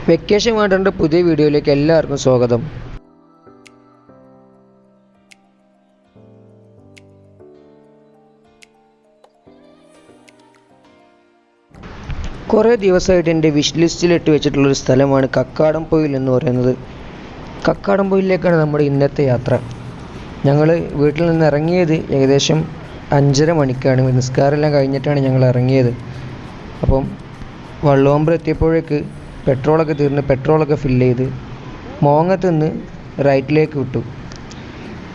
Vacation വാണ്ടറിൻ്റെ പുതിയ വീഡിയോയിലേക്ക് എല്ലാവർക്കും സ്വാഗതം. കുറേ ദിവസമായിട്ട് എൻ്റെ വിഷ് ലിസ്റ്റിൽ ഇട്ട് വെച്ചിട്ടുള്ളൊരു സ്ഥലമാണ് കക്കാടംപൊയിൽ എന്ന് പറയുന്നത്. കക്കാടംപൊയിലേക്കാണ് നമ്മുടെ ഇന്നത്തെ യാത്ര. ഞങ്ങൾ വീട്ടിൽ നിന്ന് ഇറങ്ങിയത് ഏകദേശം 5:30 മണിക്കാണ്. നിസ്കാരമെല്ലാം കഴിഞ്ഞിട്ടാണ് ഞങ്ങൾ ഇറങ്ങിയത്. അപ്പം വള്ളുവമ്പലം എത്തിയപ്പോഴേക്ക് പെട്രോളൊക്കെ തീർന്ന് പെട്രോളൊക്കെ ഫില്ല് ചെയ്ത് മോങ്ങത്ത് നിന്ന് റൈറ്റിലേക്ക് വിട്ടു.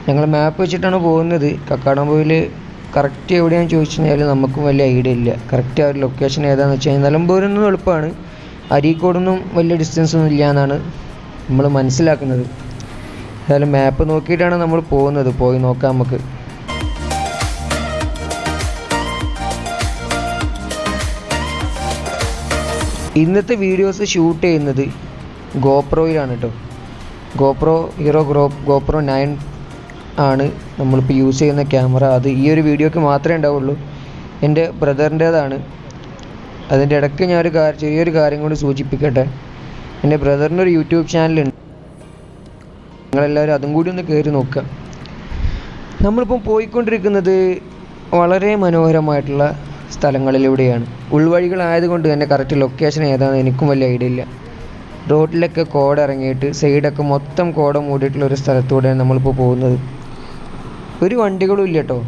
ഞങ്ങൾ മാപ്പ് വെച്ചിട്ടാണ് പോകുന്നത്. കക്കാടംപൊയിൽ കറക്റ്റ് എവിടെയാണെന്ന് ചോദിച്ചു കഴിഞ്ഞാൽ നമുക്കും വലിയ ഐഡിയ ഇല്ല. കറക്റ്റ് ആ ഒരു ലൊക്കേഷൻ ഏതാണെന്ന് വെച്ച് കഴിഞ്ഞാൽ നിലമ്പൂരിൽ നിന്നും എളുപ്പമാണ്, അരീക്കോടൊന്നും വലിയ ഡിസ്റ്റൻസ് ഒന്നും ഇല്ല എന്നാണ് നമ്മൾ മനസ്സിലാക്കുന്നത്. ഏതായാലും മാപ്പ് നോക്കിയിട്ടാണ് നമ്മൾ പോകുന്നത്. പോയി നോക്കാം നമുക്ക്. ഇന്നത്തെ വീഡിയോസ് ഷൂട്ട് ചെയ്യുന്നത് ഗോപ്രോയിലാണ് കേട്ടോ. ഗോപ്രോ 9 ആണ് നമ്മളിപ്പോൾ യൂസ് ചെയ്യുന്ന ക്യാമറ. അത് ഈ ഒരു വീഡിയോക്ക് മാത്രമേ ഉണ്ടാവുള്ളൂ. എൻ്റെ ബ്രദറിൻ്റേതാണ്. അതിൻ്റെ ഇടയ്ക്ക് ഞാനൊരു ചെറിയൊരു കാര്യം കൂടി സൂചിപ്പിക്കട്ടെ. എൻ്റെ ബ്രദറിനൊരു യൂട്യൂബ് ചാനലുണ്ട്, നിങ്ങളെല്ലാവരും അതും കൂടി ഒന്ന് കയറി നോക്കുക. നമ്മളിപ്പം പോയിക്കൊണ്ടിരിക്കുന്നത് വളരെ മനോഹരമായിട്ടുള്ള സ്ഥലങ്ങളിലൂടെയാണ്. ഉൾവഴികളായതുകൊണ്ട് തന്നെ കറക്റ്റ് ലൊക്കേഷൻ ഏതാണെന്ന് എനിക്കും വലിയ ഐഡിയ ഇല്ല. റോഡിലൊക്കെ കോട ഇറങ്ങിയിട്ട് സൈഡൊക്കെ മൊത്തം കോട മൂടിയിട്ടുള്ള ഒരു സ്ഥലത്തൂടെയാണ് നമ്മളിപ്പോൾ പോകുന്നത്. ഒരു വണ്ടികളും ഇല്ല കേട്ടോ.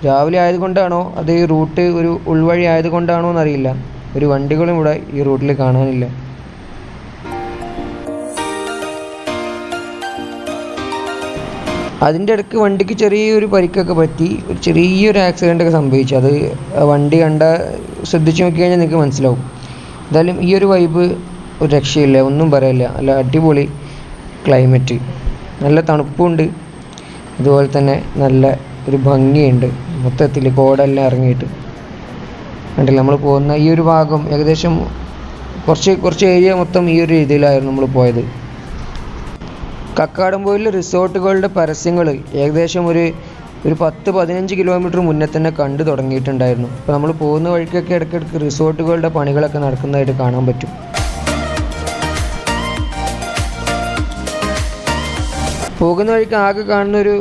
രാവിലെ ആയതുകൊണ്ടാണോ അത് ഈ റൂട്ട് ഒരു ഉൾവഴി ആയതുകൊണ്ടാണോ എന്നറിയില്ല, ഒരു വണ്ടികളും ഇവിടെ ഈ റൂട്ടിൽ കാണാനില്ല. അതിൻ്റെ ഇടയ്ക്ക് വണ്ടിക്ക് ചെറിയൊരു പരിക്കൊക്കെ പറ്റി, ഒരു ചെറിയൊരു ആക്സിഡൻ്റൊക്കെ സംഭവിച്ചു. അത് വണ്ടി ശ്രദ്ധിച്ച് നോക്കി കഴിഞ്ഞാൽ നിങ്ങൾക്ക് മനസ്സിലാവും. എന്തായാലും ഈ ഒരു വൈബ് ഒരു രക്ഷയില്ല, ഒന്നും പറയില്ല. നല്ല അടിപൊളി ക്ലൈമറ്റ്, നല്ല തണുപ്പുണ്ട്, അതുപോലെ തന്നെ നല്ല ഒരു ഭംഗിയുണ്ട്. മൊത്തത്തിൽ കോടെല്ലാം ഇറങ്ങിയിട്ട് കണ്ടില്ല. നമ്മൾ പോകുന്ന ഈ ഒരു ഭാഗം ഏകദേശം കുറച്ച് ഏരിയ മൊത്തം ഈ ഒരു രീതിയിലായിരുന്നു നമ്മൾ പോയത്. കക്കാടംപൊയിലെ റിസോർട്ടുകളുടെ പരസ്യങ്ങൾ ഏകദേശം ഒരു 10-15 കിലോമീറ്റർ മുന്നേ തന്നെ കണ്ടു തുടങ്ങിയിട്ടുണ്ടായിരുന്നു. അപ്പോൾ നമ്മൾ പോകുന്ന വഴിക്കൊക്കെ ഇടയ്ക്കിടയ്ക്ക് റിസോർട്ടുകളുടെ പണികളൊക്കെ നടക്കുന്നതായിട്ട് കാണാൻ പറ്റും. പോകുന്ന വഴിക്ക് ആകെ കാണുന്ന ഒരു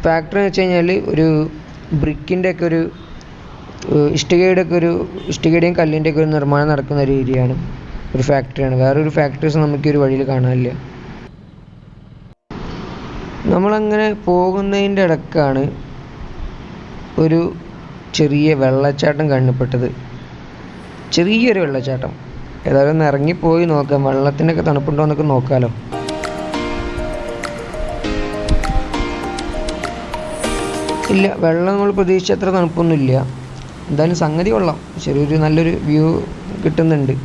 ഫാക്ടറി എന്ന് വെച്ച് കഴിഞ്ഞാൽ ഒരു ബ്രിക്കിൻ്റെ ഒക്കെ ഒരു ഇഷ്ടികയുടെയും കല്ലിൻ്റെയൊക്കെ ഒരു നിർമ്മാണം നടക്കുന്ന ഒരു ഏരിയയാണ്, ഒരു ഫാക്ടറിയാണ്. വേറൊരു ഫാക്ടറീസ് നമുക്ക് ഈ ഒരു വഴിയിൽ കാണാനില്ല. നമ്മളങ്ങനെ പോകുന്നതിൻ്റെ ഇടയ്ക്കാണ് ഒരു ചെറിയ വെള്ളച്ചാട്ടം കാണപ്പെട്ടത്. ചെറിയൊരു വെള്ളച്ചാട്ടം. ഏതായാലും ഒന്ന് ഇറങ്ങിപ്പോയി നോക്കാം, വെള്ളത്തിനൊക്കെ തണുപ്പുണ്ടോ എന്നൊക്കെ നോക്കാമല്ലോ. ഇല്ല, വെള്ളം നമ്മൾ പ്രതീക്ഷിച്ച അത്ര തണുപ്പൊന്നുമില്ല. എന്തായാലും സംഗതി കൊള്ളാം, ചെറിയൊരു നല്ലൊരു വ്യൂ കിട്ടുന്നുണ്ട്.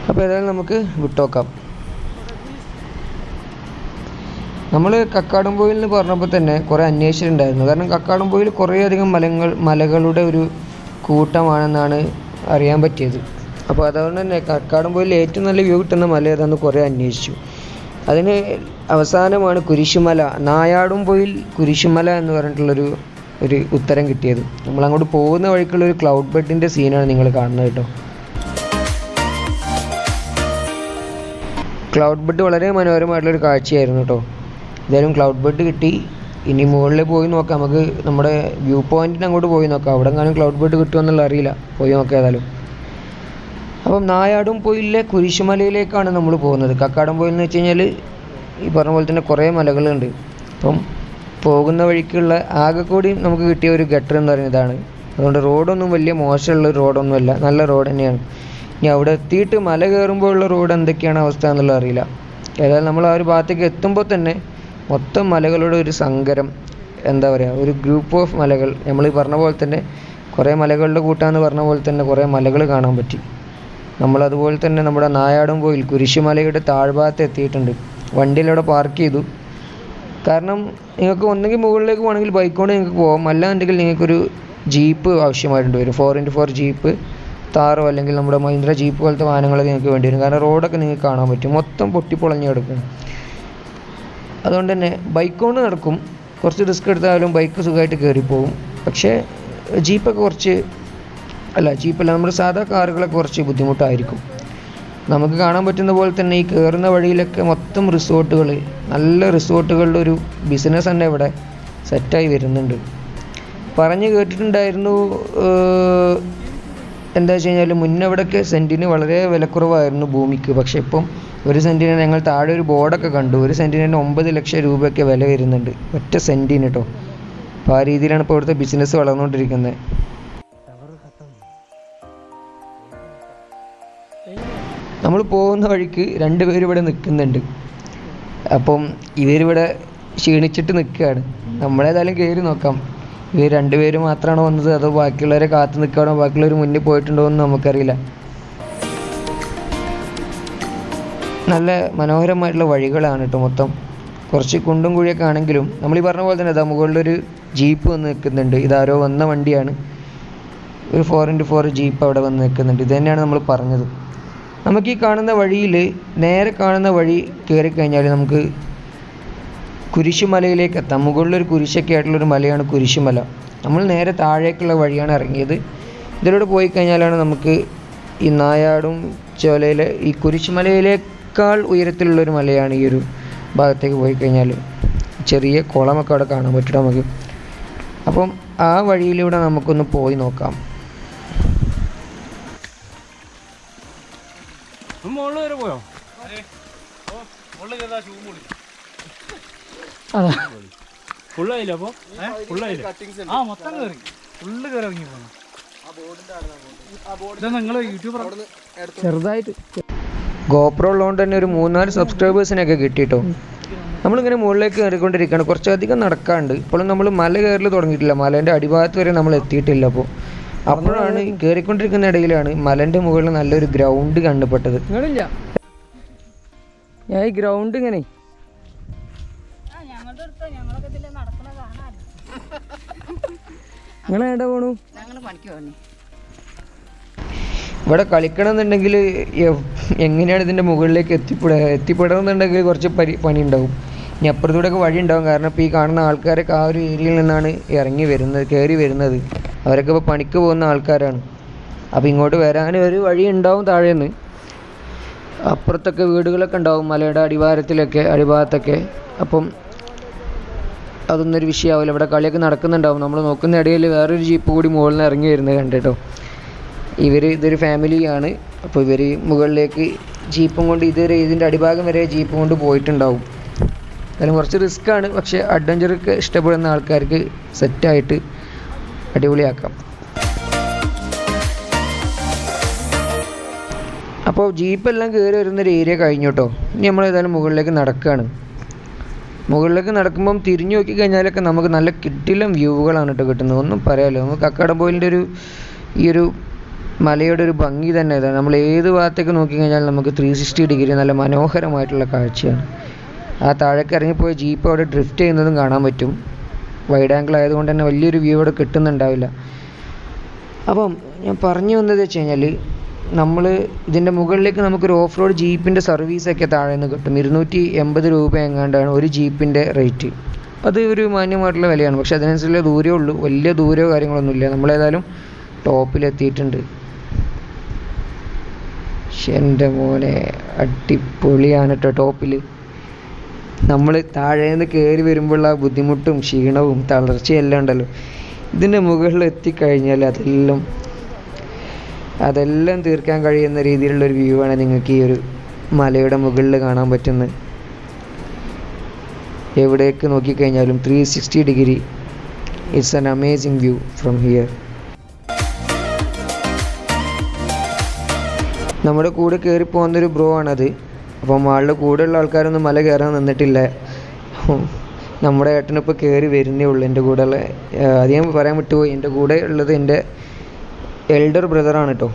അപ്പോൾ ഏതായാലും നമുക്ക് വിട്ടോക്കാം. നമ്മൾ കക്കാടംപൊയിൽ എന്ന് പറഞ്ഞപ്പോൾ തന്നെ കുറേ അന്വേഷിച്ചിട്ടുണ്ടായിരുന്നു. കാരണം കക്കാടംപൊയിൽ കുറേയധികം മലകളുടെ ഒരു കൂട്ടമാണെന്നാണ് അറിയാൻ പറ്റിയത്. അപ്പോൾ അതുകൊണ്ട് തന്നെ കക്കാടംപൊയിൽ ഏറ്റവും നല്ല വ്യൂ കിട്ടുന്ന മല ഏതാണെന്ന് കുറേ അന്വേഷിച്ചു. അതിന് അവസാനമാണ് കുരിശുമല, നായാടുംപൊയിൽ കുരിശുമല എന്ന് പറഞ്ഞിട്ടുള്ളൊരു ഉത്തരം കിട്ടിയത്. നമ്മളങ്ങോട്ട് പോകുന്ന വഴിക്കുള്ളൊരു ക്ലൗഡ് ബെഡിൻ്റെ സീനാണ് നിങ്ങൾ കാണുന്നത് കേട്ടോ. ക്ലൗഡ് ബെഡ് വളരെ മനോഹരമായിട്ടുള്ളൊരു കാഴ്ചയായിരുന്നു കേട്ടോ. എന്തായാലും ക്ലൗഡ് ബെഡ് കിട്ടി. ഇനി മുകളിൽ പോയി നോക്കാം, നമുക്ക് നമ്മുടെ വ്യൂ പോയിൻറ്റിന് അങ്ങോട്ട് പോയി നോക്കാം. അവിടെ എങ്ങാനും ക്ലൗഡ് ബെഡ് കിട്ടുമെന്നുള്ള അറിയില്ല, പോയി നോക്കാം ഏതായാലും. അപ്പം നായാടുംപൊയിലെ കുരിശുമലയിലേക്കാണ് നമ്മൾ പോകുന്നത്. കക്കാടംപൊയിൽ എന്ന് വെച്ച് കഴിഞ്ഞാൽ ഈ പറഞ്ഞ പോലെ തന്നെ കുറേ മലകളുണ്ട്. അപ്പം പോകുന്ന വഴിക്കുള്ള ആകെ കൂടി നമുക്ക് കിട്ടിയ ഒരു ഗട്ടർ എന്ന് പറയുന്നത് ഇതാണ്. അതുകൊണ്ട് റോഡൊന്നും വലിയ മോശമുള്ള റോഡൊന്നുമല്ല, നല്ല റോഡ് തന്നെയാണ്. ഇനി അവിടെ എത്തിയിട്ട് മല കയറുമ്പോഴുള്ള റോഡ് എന്തൊക്കെയാണ് അവസ്ഥ എന്നുള്ളത് അറിയില്ല. ഏതായാലും നമ്മൾ ആ ഒരു ഭാഗത്തേക്ക് എത്തുമ്പോൾ തന്നെ മൊത്തം മലകളുടെ ഒരു സങ്കരം, എന്താ പറയുക, ഒരു ഗ്രൂപ്പ് ഓഫ് മലകൾ. നമ്മൾ പറഞ്ഞ പോലെ തന്നെ കുറേ മലകളുടെ കൂട്ടാന്ന് പറഞ്ഞ പോലെ തന്നെ കുറേ മലകൾ കാണാൻ പറ്റി. നമ്മളതുപോലെ തന്നെ നമ്മുടെ നായാടുംപൊയിൽ കുരിശുമലയുടെ താഴ്ഭാഗത്ത് എത്തിയിട്ടുണ്ട്. വണ്ടിയിലവിടെ പാർക്ക് ചെയ്തു. കാരണം നിങ്ങൾക്ക് ഒന്നെങ്കിൽ മുകളിലേക്ക് പോകണമെങ്കിൽ ബൈക്ക് കൊണ്ട് നിങ്ങൾക്ക് പോകാം, അല്ലാന്നുണ്ടെങ്കിൽ നിങ്ങൾക്കൊരു ജീപ്പ് ആവശ്യമായിട്ട് വരും. 4x4 ജീപ്പ്, താറോ അല്ലെങ്കിൽ നമ്മുടെ മഹീന്ദ്ര ജീപ്പ് പോലത്തെ വാഹനങ്ങളൊക്കെ നിങ്ങൾക്ക് വേണ്ടി വരും. കാരണം റോഡൊക്കെ നിങ്ങൾക്ക് കാണാൻ പറ്റും, മൊത്തം പൊട്ടിപ്പൊളഞ്ഞ് കിടക്കും. അതുകൊണ്ട് തന്നെ ബൈക്ക് കൊണ്ട് നടക്കും, കുറച്ച് റിസ്ക് എടുത്താലും ബൈക്ക് സുഖമായിട്ട് കയറിപ്പോവും. പക്ഷേ ജീപ്പൊക്കെ ജീപ്പല്ല, നമ്മുടെ സാധാ കാറുകളൊക്കെ കുറച്ച് ബുദ്ധിമുട്ടായിരിക്കും. നമുക്ക് കാണാൻ പറ്റുന്ന പോലെ തന്നെ ഈ കയറുന്ന വഴിയിലൊക്കെ മൊത്തം റിസോർട്ടുകൾ, നല്ല റിസോർട്ടുകളുടെ ഒരു ബിസിനസ് തന്നെ ഇവിടെ സെറ്റായി വരുന്നുണ്ട്. പറഞ്ഞു കേട്ടിട്ടുണ്ടായിരുന്നു, എന്താ വെച്ച് കഴിഞ്ഞാൽ മുന്നേ ഇവിടെയൊക്കെ സെൻറ്റിന് വളരെ വിലക്കുറവായിരുന്നു ഭൂമിക്ക്. പക്ഷേ ഇപ്പം ഒരു സെൻറ്റിന് ഞങ്ങൾ താഴെ ഒരു ബോർഡൊക്കെ കണ്ടു, ഒരു സെൻറ്റിന് തന്നെ 9 ലക്ഷം രൂപയൊക്കെ വില വരുന്നുണ്ട് ഒറ്റ സെൻറ്റിന് കേട്ടോ. അപ്പോൾ ആ രീതിയിലാണ് ഇപ്പോൾ ഇവിടുത്തെ ബിസിനസ് വളർന്നുകൊണ്ടിരിക്കുന്നത്. നമ്മൾ പോകുന്ന വഴിക്ക് 2 പേര് ഇവിടെ നിൽക്കുന്നുണ്ട്. അപ്പം ഇവരിവിടെ ക്ഷീണിച്ചിട്ട് നിൽക്കുകയാണ്. നമ്മളേതായാലും കയറി നോക്കാം, ഇവർ 2 പേര് മാത്രമാണോ വന്നത് അതോ ബാക്കിയുള്ളവരെ കാത്തു നിൽക്കുകയാണോ, ബാക്കിയുള്ളവർ മുന്നിൽ പോയിട്ടുണ്ടോ എന്ന് നമുക്കറിയില്ല. നല്ല മനോഹരമായിട്ടുള്ള വഴികളാണ് കേട്ടോ മൊത്തം. കുറച്ച് കുണ്ടും കുഴിയൊക്കെ ആണെങ്കിലും നമ്മൾ ഈ പറഞ്ഞ പോലെ തന്നെ അതാ മുകളിലൊരു ജീപ്പ് വന്ന് നിൽക്കുന്നുണ്ട്. ഇതാരോ വന്ന വണ്ടിയാണ്, ഒരു 4x4 ജീപ്പ് അവിടെ വന്ന് നിൽക്കുന്നുണ്ട്. ഇത് തന്നെയാണ് നമ്മൾ പറഞ്ഞത്. നമുക്ക് ഈ കാണുന്ന വഴിയിൽ നേരെ കാണുന്ന വഴി കയറിക്കഴിഞ്ഞാൽ നമുക്ക് കുരിശുമലയിലേക്ക് എത്താം. മുകളിലൊരു കുരിശൊക്കെ ആയിട്ടുള്ളൊരു മലയാണ് കുരിശുമല. നമ്മൾ നേരെ താഴേക്കുള്ള വഴിയാണ് ഇറങ്ങിയത്. ഇതിലൂടെ പോയി കഴിഞ്ഞാലാണ് നമുക്ക് ഈ നായാടും ചോലയിലെ ഈ കുരിശുമലയിലേക്കാൾ ഉയരത്തിലുള്ളൊരു മലയാണ് ഈ ഒരു ഭാഗത്തേക്ക് പോയി കഴിഞ്ഞാൽ. ചെറിയ കുളമൊക്കെ അവിടെ കാണാൻ പറ്റും നമുക്ക്. അപ്പം ആ വഴിയിലൂടെ നമുക്കൊന്ന് പോയി നോക്കാം. അതാ ഫുള്ളായില്ല. അപ്പോൾ ഫുള്ളായില്ല, മൊത്തം കയറി ഫുള്ള് കയറി ഇറങ്ങി പോകണം. ഇതാ നിങ്ങൾ യൂട്യൂബർ ചെറുതായിട്ട് GoPro ഉള്ളതുകൊണ്ട് തന്നെ ഒരു 3-4 സബ്സ്ക്രൈബേഴ്സിനൊക്കെ കിട്ടിയിട്ടോ. നമ്മളിങ്ങനെ മുകളിലേക്ക് കയറിക്കൊണ്ടിരിക്കുകയാണ്. കുറച്ചധികം നടക്കാണ്ട്. ഇപ്പോഴും നമ്മൾ മല കയറൽ തുടങ്ങിയിട്ടില്ല, മലേൻ്റെ അടിഭാഗത്ത് വരെ നമ്മൾ എത്തിയിട്ടില്ല. അപ്പോഴാണ് കയറിക്കൊണ്ടിരിക്കുന്ന ഇടയിലാണ് മലേൻ്റെ മുകളിൽ നല്ലൊരു ഗ്രൗണ്ട് കണ്ടുപെട്ടത്. ഞാൻ ഈ ഗ്രൗണ്ട് ഇങ്ങനെ നിങ്ങൾ എവിടെ പോണു? ഇവിടെ കളിക്കണം എന്നുണ്ടെങ്കിൽ എങ്ങനെയാണ് ഇതിൻ്റെ മുകളിലേക്ക് എത്തിപ്പെടണമെന്നുണ്ടെങ്കിൽ കുറച്ച് പണി ഉണ്ടാവും. ഇനി അപ്പുറത്തൂടെയൊക്കെ വഴി ഉണ്ടാവും. കാരണം ഇപ്പോൾ ഈ കാണുന്ന ആൾക്കാരൊക്കെ ആ ഒരു ഏരിയയിൽ നിന്നാണ് കയറി വരുന്നത്. അവരൊക്കെ ഇപ്പോൾ പണിക്ക് പോകുന്ന ആൾക്കാരാണ്. അപ്പോൾ ഇങ്ങോട്ട് വരാൻ ഒരു വഴി ഉണ്ടാവും താഴേന്ന്. അപ്പുറത്തൊക്കെ വീടുകളൊക്കെ ഉണ്ടാവും മലയുടെ അടിഭാഗത്തൊക്കെ. അപ്പം അതൊന്നൊരു വിഷയമാവില്ല. ഇവിടെ കളിയൊക്കെ നടക്കുന്നുണ്ടാവും. നമ്മൾ നോക്കുന്ന ഇടയിൽ വേറൊരു ജീപ്പ് കൂടി മുകളിൽ നിന്ന് ഇറങ്ങി വരുന്നത് കണ്ടിട്ടോ. ഇതൊരു ഫാമിലിയാണ്. അപ്പോൾ ഇവർ മുകളിലേക്ക് ജീപ്പും കൊണ്ട് ഇതിൻ്റെ അടിഭാഗം വരെ ജീപ്പ് കൊണ്ട് പോയിട്ടുണ്ടാവും. അതിലും കുറച്ച് റിസ്ക്കാണ്, പക്ഷേ അഡ്വഞ്ചറൊക്കെ ഇഷ്ടപ്പെടുന്ന ആൾക്കാർക്ക് സെറ്റായിട്ട് അടിപൊളിയാക്കാം. അപ്പോൾ ജീപ്പെല്ലാം കയറി വരുന്നൊരു ഏരിയ കഴിഞ്ഞു കേട്ടോ. ഇനി നമ്മൾ ഏതായാലും മുകളിലേക്ക് നടക്കുകയാണ്. മുകളിലേക്ക് നടക്കുമ്പം തിരിഞ്ഞു നോക്കി കഴിഞ്ഞാലൊക്കെ നമുക്ക് നല്ല കിടിലം വ്യൂകളാണ് കേട്ടോ കിട്ടുന്നത്. ഒന്നും പറയാമല്ലോ. നമുക്ക് കക്കാടംപൊയിലിൻ്റെ ഈ ഒരു മലയുടെ ഒരു ഭംഗി തന്നെ ഇതാണ്. നമ്മൾ ഏത് ഭാഗത്തേക്ക് നോക്കി കഴിഞ്ഞാൽ നമുക്ക് 360 ഡിഗ്രി നല്ല മനോഹരമായിട്ടുള്ള കാഴ്ചയാണ്. ആ താഴേക്ക് ഇറങ്ങിപ്പോയ ജീപ്പ് അവിടെ ഡ്രിഫ്റ്റ് ചെയ്യുന്നതും കാണാൻ പറ്റും. വൈഡ് ആംഗിൾ ആയതുകൊണ്ട് തന്നെ വലിയൊരു വ്യൂ അവിടെ കിട്ടുന്നുണ്ടാവില്ല. അപ്പം ഞാൻ പറഞ്ഞു വന്നത് വെച്ച് കഴിഞ്ഞാൽ നമ്മൾ ഇതിൻ്റെ മുകളിലേക്ക് നമുക്കൊരു ഓഫ് റോഡ് ജീപ്പിൻ്റെ സർവീസൊക്കെ താഴെ നിന്ന് കിട്ടും. 280 രൂപ എങ്ങാണ്ടാണ് ഒരു ജീപ്പിൻ്റെ റേറ്റ്. അത് ഒരു മാന്യമായിട്ടുള്ള വിലയാണ്. പക്ഷെ അതിനനുസരിച്ചുള്ള ദൂരമേ ഉള്ളൂ, വലിയ ദൂരമോ കാര്യങ്ങളൊന്നുമില്ല. നമ്മളേതായാലും ടോപ്പിലെത്തിയിട്ടുണ്ട്. എൻ്റെ മോനെ അടിപൊളിയാണ് കേട്ടോ. ടോപ്പിൽ നമ്മൾ താഴേന്ന് കയറി വരുമ്പോഴുള്ള ആ ബുദ്ധിമുട്ടും ക്ഷീണവും തളർച്ചയും എല്ലാം ഉണ്ടല്ലോ, ഇതിൻ്റെ മുകളിൽ എത്തിക്കഴിഞ്ഞാൽ അതെല്ലാം തീർക്കാൻ കഴിയുന്ന രീതിയിലുള്ളൊരു വ്യൂ ആണ് നിങ്ങൾക്ക് ഈ ഒരു മലയുടെ മുകളിൽ കാണാൻ പറ്റുന്നത്. എവിടേക്ക് നോക്കിക്കഴിഞ്ഞാലും 360 degree. It's an amazing view from here. നമ്മുടെ കൂടെ കയറി പോകുന്നൊരു ബ്രോ ആണത്. അപ്പം ആളുടെ കൂടെയുള്ള ആൾക്കാരൊന്നും മല കയറാൻ നിന്നിട്ടില്ല. നമ്മുടെ ഏട്ടനിപ്പോൾ കയറി വരുന്നേ ഉള്ളൂ. എൻ്റെ കൂടെയുള്ള അത് ഞാൻ പറയാൻ വിട്ടുപോയി. എൻ്റെ കൂടെ ഉള്ളത് എൻ്റെ എൽഡർ ബ്രദറാണ് കേട്ടോ.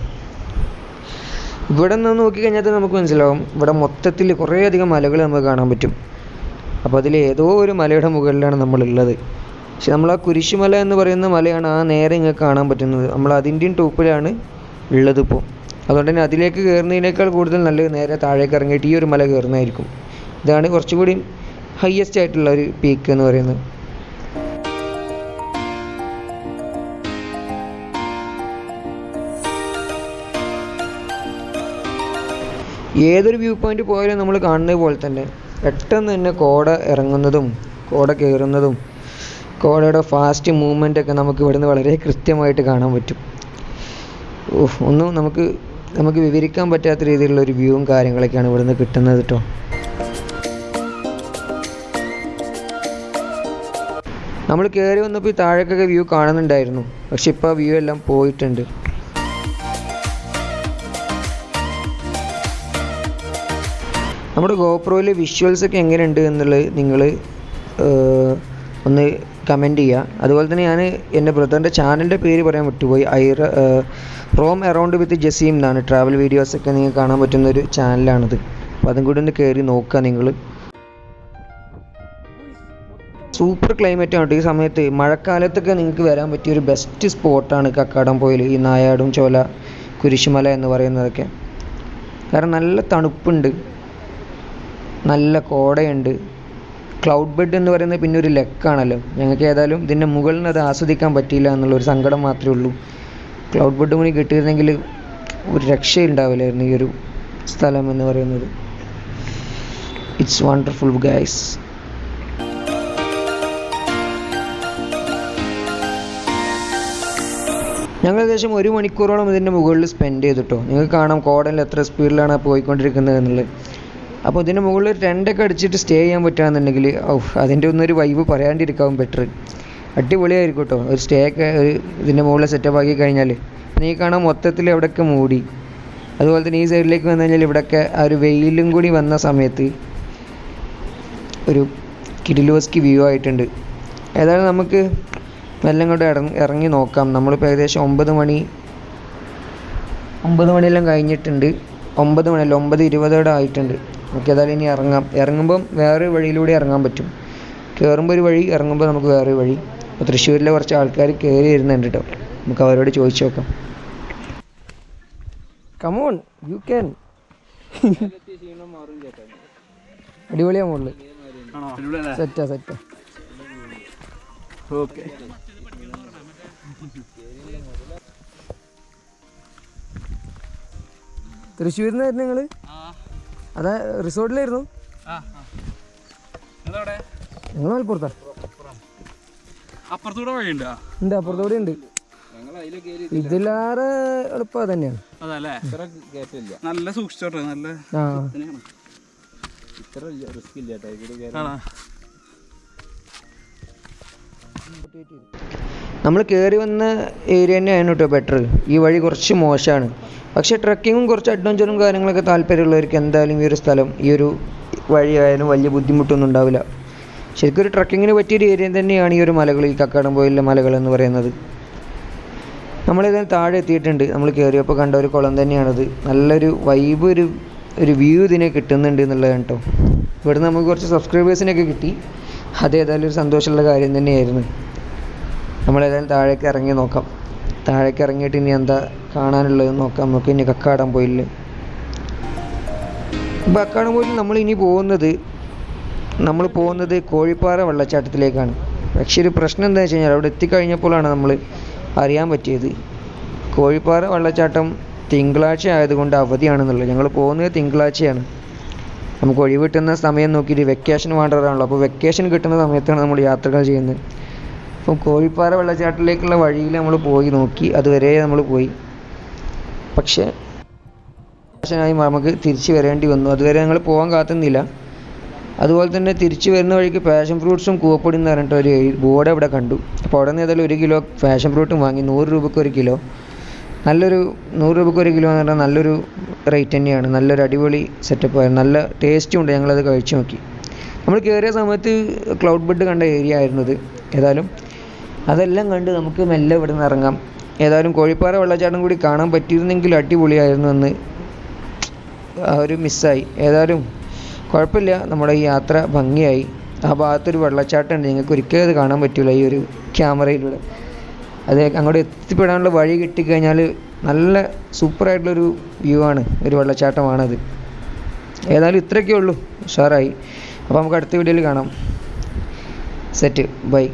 ഇവിടെ നിന്ന് നോക്കിക്കഴിഞ്ഞാൽ നമുക്ക് മനസ്സിലാവും, ഇവിടെ മൊത്തത്തിൽ കുറേയധികം മലകൾ നമുക്ക് കാണാൻ പറ്റും. അപ്പോൾ അതിൽ ഏതോ ഒരു മലയുടെ മുകളിലാണ് നമ്മളുള്ളത്. പക്ഷെ നമ്മൾ ആ കുരിശുമല എന്ന് പറയുന്ന മലയാണ് ആ നേരെ ഇങ്ങനെ കാണാൻ പറ്റുന്നത്. നമ്മൾ അതിൻ്റെയും ടോപ്പിലാണ് ഉള്ളത് ഇപ്പോൾ. അതുകൊണ്ട് തന്നെ അതിലേക്ക് കയറുന്നതിനേക്കാൾ കൂടുതൽ നല്ലത് നേരെ താഴേക്ക് ഇറങ്ങിയിട്ട് ഈ ഒരു മല കയറുന്നതായിരിക്കും. ഇതാണ് കുറച്ചുകൂടി ഹയ്യസ്റ്റ് ആയിട്ടുള്ള ഒരു പീക്ക് എന്ന് പറയുന്നത്. ഏതൊരു വ്യൂ പോയിന്റ് പോയാലും നമ്മൾ കാണുന്നത് പോലെ തന്നെ പെട്ടെന്ന് തന്നെ കോട ഇറങ്ങുന്നതും കോട കയറുന്നതും കോടയുടെ ഫാസ്റ്റ് മൂവ്മെൻ്റ് ഒക്കെ നമുക്ക് ഇവിടുന്ന് വളരെ കൃത്യമായിട്ട് കാണാൻ പറ്റും. ഒന്നും നമുക്ക് വിവരിക്കാൻ പറ്റാത്ത രീതിയിലുള്ള ഒരു വ്യൂവും കാര്യങ്ങളൊക്കെയാണ് ഇവിടുന്ന് കിട്ടുന്നത് കേട്ടോ. നമ്മൾ കയറി വന്നപ്പോൾ ഈ താഴേക്കൊക്കെ വ്യൂ കാണുന്നുണ്ടായിരുന്നു, പക്ഷെ ഇപ്പോൾ ആ വ്യൂ എല്ലാം പോയിട്ടുണ്ട്. നമ്മുടെ ഗോപ്രോയിലെ വിഷ്വൽസൊക്കെ എങ്ങനെയുണ്ട് എന്നുള്ളത് നിങ്ങൾ ഒന്ന് കമൻറ്റ് ചെയ്യുക. അതുപോലെ തന്നെ ഞാൻ എൻ്റെ ബ്രദറിൻ്റെ ചാനലിൻ്റെ പേര് പറയാൻ വിട്ടുപോയി. റോം അറൗണ്ട് വിത്ത് ജസീം എന്നാണ്. ട്രാവൽ വീഡിയോസൊക്കെ നിങ്ങൾക്ക് കാണാൻ പറ്റുന്നൊരു ചാനലാണിത്. അപ്പോൾ അതും കൂടി ഒന്ന് കയറി നോക്കുക നിങ്ങൾ. സൂപ്പർ ക്ലൈമറ്റ് ആണ് ഈ സമയത്ത്. മഴക്കാലത്തൊക്കെ നിങ്ങൾക്ക് വരാൻ പറ്റിയൊരു ബെസ്റ്റ് സ്പോട്ടാണ് കക്കാടംപൊയിൽ, ഈ നായാടും ചോല കുരിശുമല എന്ന് പറയുന്നതൊക്കെ. കാരണം നല്ല തണുപ്പുണ്ട്, നല്ല കോടയുണ്ട്. ക്ലൗഡ് ബെഡ് എന്ന് പറയുന്നത് പിന്നെ ഒരു ലക്കാണല്ലോ. ഞങ്ങൾക്ക് ഏതായാലും ഇതിൻ്റെ മുകളിൽ നിന്ന് അത് ആസ്വദിക്കാൻ പറ്റിയില്ല എന്നുള്ളൊരു സങ്കടം മാത്രമേ ഉള്ളൂ. ക്ലൗഡ് ബെഡ് കൂടി കിട്ടിയിരുന്നെങ്കിൽ ഒരു രക്ഷയുണ്ടാവില്ലായിരുന്നു ഈ ഒരു സ്ഥലം എന്ന് പറയുന്നത്. It's wonderful guys. ഞങ്ങൾ ഏകദേശം 1 മണിക്കൂറോളം ഇതിൻ്റെ മുകളിൽ സ്പെൻഡ് ചെയ്തിട്ടോ. നിങ്ങൾക്ക് കാണാം കോടയിൽ എത്ര സ്പീഡിലാണ് പോയിക്കൊണ്ടിരിക്കുന്നത് എന്നുള്ളത്. അപ്പോൾ ഇതിൻ്റെ മുകളിൽ ഒരു ടെൻ്റൊക്കെ അടിച്ചിട്ട് സ്റ്റേ ചെയ്യാൻ പറ്റുകയെന്നുണ്ടെങ്കിൽ അതിൻ്റെ ഒന്നൊരു വൈബ് പറയാണ്ടിരിക്കാവും ബെറ്റർ. അടിപൊളിയായിരിക്കും കേട്ടോ. ഒരു സ്റ്റേ ഒക്കെ ഇതിൻ്റെ മുകളിൽ സെറ്റപ്പ് ആക്കി കഴിഞ്ഞാൽ നീ കാണാൻ മൊത്തത്തിൽ എവിടെയൊക്കെ മൂടി. അതുപോലെ തന്നെ ഈ സൈഡിലേക്ക് വന്നു കഴിഞ്ഞാൽ ഇവിടെയൊക്കെ ആ ഒരു വെയിലും കൂടി വന്ന സമയത്ത് ഒരു കിടിലോസ്കി വ്യൂ ആയിട്ടുണ്ട്. ഏതായാലും നമുക്ക് മെല്ലെ ഇങ്ങോട്ട് ഇറങ്ങി നോക്കാം. നമ്മളിപ്പോൾ ഏകദേശം 9 മണിയെല്ലാം കഴിഞ്ഞിട്ടുണ്ട്. 9 മണിയല്ല 9:20 ആയിട്ടുണ്ട്. നമുക്ക് ഏതായാലും ഇനി ഇറങ്ങാം. ഇറങ്ങുമ്പം വേറൊരു വഴിയിലൂടെ ഇറങ്ങാൻ പറ്റും. കയറുമ്പോൾ ഒരു വഴി, ഇറങ്ങുമ്പോൾ നമുക്ക് വേറൊരു വഴി. അപ്പോൾ തൃശ്ശൂരിലെ കുറച്ച് ആൾക്കാർ കയറി വരുന്നുണ്ട് കേട്ടോ. നമുക്ക് അവരോട് ചോദിച്ചു നോക്കാം. Come on you can. അടിപൊളിയാ മുകളിൽ. സെറ്റാ. ഓക്കെ. തൃശ്ശൂരിൽ നിന്നായിരുന്നു നിങ്ങൾ? അതാ റിസോർട്ടിലായിരുന്നു? ഞങ്ങൾ മലപ്പുറത്താ. അപ്പുറത്തൂടെ വഴിയുണ്ട്? ഉണ്ട്, അപ്പുറത്തൂടെ ഉണ്ട്. ഇതിലേറെ എളുപ്പം തന്നെയാണ്. അതല്ലേ, നല്ല സൂക്ഷിച്ചോട്ടെ. നല്ല നമ്മൾ കയറി വന്ന ഏരിയ തന്നെയാണ് കേട്ടോ ബെറ്റർ. ഈ വഴി കുറച്ച് മോശമാണ്, പക്ഷേ ട്രക്കിങ്ങും കുറച്ച് അഡ്വഞ്ചറും കാര്യങ്ങളൊക്കെ താല്പര്യമുള്ളവർക്ക് എന്തായാലും ഈ ഒരു സ്ഥലം, ഈ ഒരു വഴിയായാലും വലിയ ബുദ്ധിമുട്ടൊന്നും ഉണ്ടാവില്ല. ശരിക്കും ഒരു ട്രക്കിങ്ങിന് പറ്റിയൊരു ഏരിയ തന്നെയാണ് ഈ ഒരു മലകൾ, ഈ കക്കാടംപൊയിലെ മലകൾ എന്ന് പറയുന്നത്. നമ്മളിതിന് താഴെ എത്തിയിട്ടുണ്ട്. നമ്മൾ കയറിയപ്പോൾ കണ്ട ഒരു കുളം തന്നെയാണത്. നല്ലൊരു വൈബ്, ഒരു വ്യൂ ഇതിനെ കിട്ടുന്നുണ്ട് എന്നുള്ളതാണ് കേട്ടോ. ഇവിടുന്ന് നമുക്ക് കുറച്ച് സബ്സ്ക്രൈബേഴ്സിനൊക്കെ കിട്ടി. അതേതായാലും ഒരു സന്തോഷമുള്ള കാര്യം തന്നെയായിരുന്നു. നമ്മളേതായാലും താഴേക്ക് ഇറങ്ങി നോക്കാം. താഴേക്ക് ഇറങ്ങിയിട്ട് ഇനി എന്താ കാണാനുള്ളത് നോക്കാം നമുക്ക്. ഇനി കക്കാടംപൊയിൽ നമ്മൾ പോകുന്നത് കോഴിപ്പാറ വെള്ളച്ചാട്ടത്തിലേക്കാണ്. പക്ഷേ ഒരു പ്രശ്നം എന്താണെന്ന് വെച്ച് കഴിഞ്ഞാൽ അവിടെ എത്തിക്കഴിഞ്ഞപ്പോഴാണ് നമ്മൾ അറിയാൻ പറ്റിയത് കോഴിപ്പാറ വെള്ളച്ചാട്ടം തിങ്കളാഴ്ച ആയതുകൊണ്ട് അവധിയാണെന്നുള്ളത്. ഞങ്ങൾ പോകുന്നത് തിങ്കളാഴ്ചയാണ്. നമുക്ക് ഒഴിവ് കിട്ടുന്ന സമയം നോക്കിയിട്ട് വെക്കേഷൻ വേണ്ടവരാണല്ലോ. അപ്പോൾ വെക്കേഷൻ കിട്ടുന്ന സമയത്താണ് നമ്മൾ യാത്രകൾ ചെയ്യുന്നത്. അപ്പം കോഴിപ്പാറ വെള്ളച്ചാട്ടത്തിലേക്കുള്ള വഴിയിൽ നമ്മൾ പോയി നോക്കി, അതുവരെ നമ്മൾ പോയി. പക്ഷേ നമുക്ക് തിരിച്ച് വരേണ്ടി വന്നു. അതുവരെ ഞങ്ങൾ പോകാൻ കാത്തുന്നില്ല. അതുപോലെ തന്നെ തിരിച്ച് വരുന്ന വഴിക്ക് പാഷൻ ഫ്രൂട്ട്സും കൂവപ്പൊടി എന്ന് പറഞ്ഞിട്ട് ഒരു ബോർഡ് അവിടെ കണ്ടു. അപ്പോൾ അവിടെ നിന്ന് ഏതായാലും 1 കിലോ പാഷൻ ഫ്രൂട്ടും വാങ്ങി. 100 രൂപയ്ക്ക് 1 കിലോ. 100 രൂപയ്ക്ക് 1 കിലോ എന്ന് പറഞ്ഞാൽ നല്ലൊരു റേറ്റ് തന്നെയാണ്. നല്ലൊരു അടിപൊളി സെറ്റപ്പായിരുന്നു. നല്ല ടേസ്റ്റും ഉണ്ട്. ഞങ്ങളത് കഴിച്ചു നോക്കി. നമ്മൾ കയറിയ സമയത്ത് ക്ലൗഡ് ബെഡ് കണ്ട ഏരിയ ആയിരുന്നത്. ഏതായാലും അതെല്ലാം കണ്ട് നമുക്ക് മെല്ലെ ഇവിടെ നിന്ന് ഇറങ്ങാം. ഏതായാലും കോഴിപ്പാറ വെള്ളച്ചാട്ടം കൂടി കാണാൻ പറ്റിയിരുന്നെങ്കിൽ അടിപൊളിയായിരുന്നു എന്ന് ഒരു മിസ്സായി. ഏതായാലും കുഴപ്പമില്ല, നമ്മുടെ ഈ യാത്ര ഭംഗിയായി. ആ ഭാഗത്തൊരു വെള്ളച്ചാട്ടമുണ്ട്. നിങ്ങൾക്ക് ഒരിക്കലും അത് കാണാൻ പറ്റില്ല ഈ ഒരു ക്യാമറയിലൂടെ. അത് അങ്ങോട്ട് എത്തിപ്പെടാനുള്ള വഴി കിട്ടിക്കഴിഞ്ഞാൽ നല്ല സൂപ്പറായിട്ടുള്ളൊരു വ്യൂ ആണ്, ഒരു വെള്ളച്ചാട്ടമാണത്. ഏതായാലും ഇത്രയൊക്കെ ഉള്ളൂ. ഉഷാറായി. അപ്പോൾ നമുക്ക് അടുത്ത വീഡിയോയിൽ കാണാം. സെറ്റ്. ബൈ.